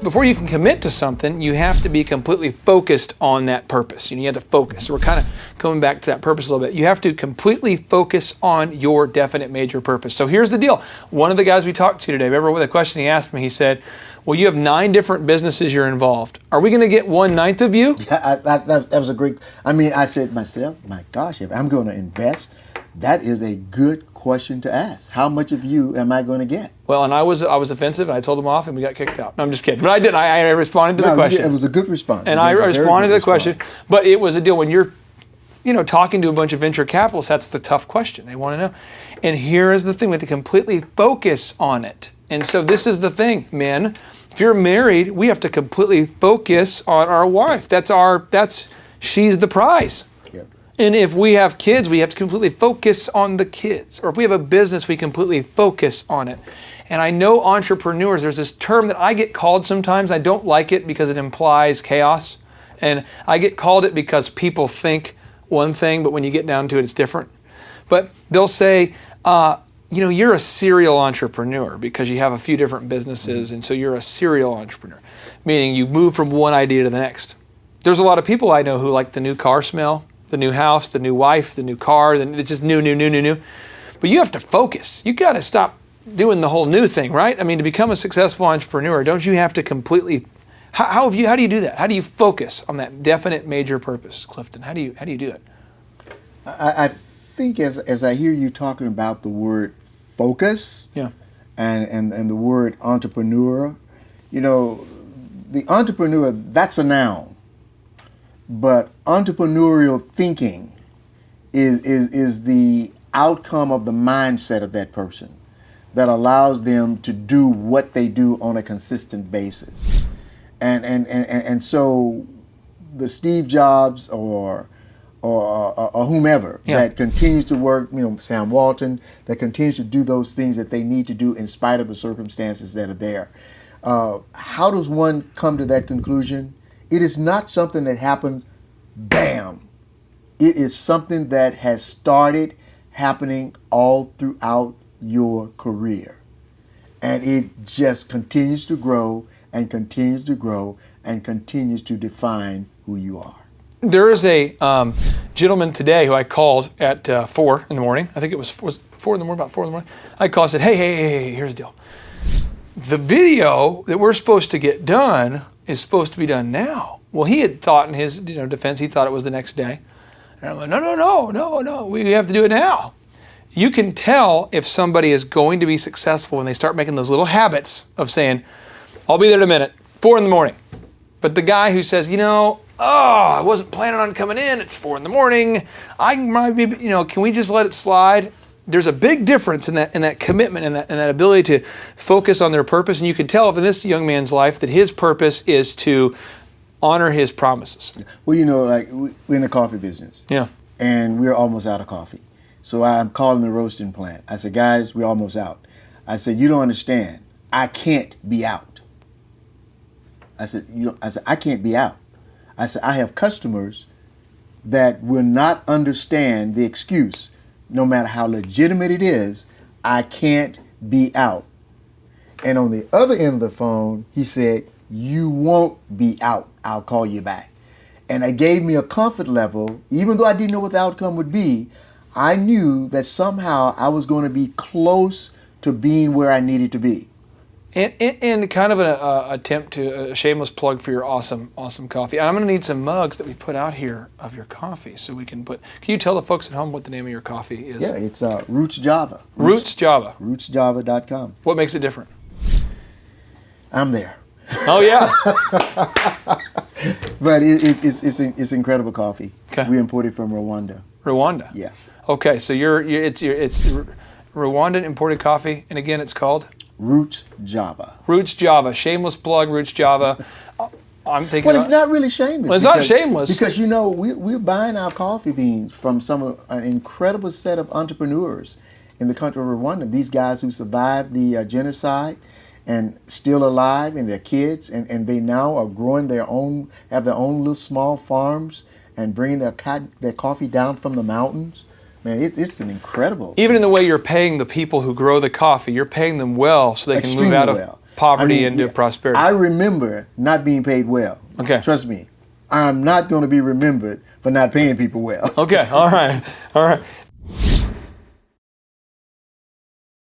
before you can commit to something, you have to be completely focused on that purpose. You have to focus. So we're kind of coming back to that purpose a little bit. You have to completely focus on your definite major purpose. So here's the deal. One of the guys we talked to today, remember the question he asked me, he said, well, you have 9 different businesses you're involved. Are we going to get 1/9 of you? Yeah, that was a great, I said to myself, my gosh, if I'm going to invest, that is a good question to ask. How much of you am I going to get? Well, and I was offensive, and I told him off, and we got kicked out. No, I'm just kidding. But I did. I responded to the question. It was a good response. And I responded to the question. But it was a deal when you're, talking to a bunch of venture capitalists. That's the tough question. They want to know. And here is the thing: we have to completely focus on it. And so this is the thing, men. If you're married, we have to completely focus on our wife. She's the prize. And if we have kids, we have to completely focus on the kids. Or if we have a business, we completely focus on it. And I know entrepreneurs, there's this term that I get called sometimes. I don't like it because it implies chaos. And I get called it because people think one thing, but when you get down to it, it's different. But they'll say, you're a serial entrepreneur because you have a few different businesses, and so you're a serial entrepreneur, meaning you move from one idea to the next. There's a lot of people I know who like the new car smell, the new house, the new wife, the new car, it's just new. But you have to focus. You got to stop doing the whole new thing, right? I mean, to become a successful entrepreneur, don't you have to completely, how do you do that? How do you focus on that definite major purpose, Clifton? How do you do it? I think as I hear you talking about the word focus, and the word entrepreneur, the entrepreneur, that's a noun. But entrepreneurial thinking is the outcome of the mindset of that person that allows them to do what they do on a consistent basis. And so the Steve Jobs or whomever that continues to work, Sam Walton, that continues to do those things that they need to do in spite of the circumstances that are there. How does one come to that conclusion? It is not something that happened, bam. It is something that has started happening all throughout your career. And it just continues to grow and continues to grow and continues to define who you are. There is a gentleman today who I called at 4 in the morning. I think it was 4 in the morning, about 4 in the morning. I called and said, hey, here's the deal. The video that we're supposed to get done is supposed to be done now. Well, he had thought in his defense, he thought it was the next day. And I'm like, no, we have to do it now. You can tell if somebody is going to be successful when they start making those little habits of saying, I'll be there in a minute, 4 in the morning. But the guy who says, I wasn't planning on coming in, it's 4 in the morning, I might be, can we just let it slide? There's a big difference in that commitment and that ability to focus on their purpose. And you can tell in this young man's life that his purpose is to honor his promises. Well, we're in the coffee business. Yeah. And we're almost out of coffee. So I'm calling the roasting plant. I said, guys, we're almost out. I said, you don't understand. I can't be out. I said, I can't be out. I said, I have customers that will not understand the excuse. No matter how legitimate it is, I can't be out. And on the other end of the phone, he said, you won't be out. I'll call you back. And it gave me a comfort level, even though I didn't know what the outcome would be. I knew that somehow I was going to be close to being where I needed to be. And kind of an attempt to a shameless plug for your awesome coffee. And I'm going to need some mugs that we put out here of your coffee, so we can you tell the folks at home what the name of your coffee is? Yeah, it's Roots Java. Roots Java. RootsJava.com. What makes it different? I'm there. Oh yeah. But it's incredible coffee. Okay. We imported from Rwanda. Rwanda. Yeah. Okay, so it's Rwandan imported coffee, and again, it's called Roots Java. Roots Java. Shameless plug, Roots Java. I'm thinking. Well, it's not really shameless. Well, it's not shameless because we're buying our coffee beans from an incredible set of entrepreneurs in the country of Rwanda. These guys who survived the genocide and still alive, and their kids, and they now are growing have their own little small farms and bringing their coffee down from the mountains. Man, it's an incredible. Even in the way you're paying the people who grow the coffee, you're paying them well so they can move out of poverty into prosperity. I remember not being paid well. Okay. Trust me. I'm not going to be remembered for not paying people well. Okay, all right.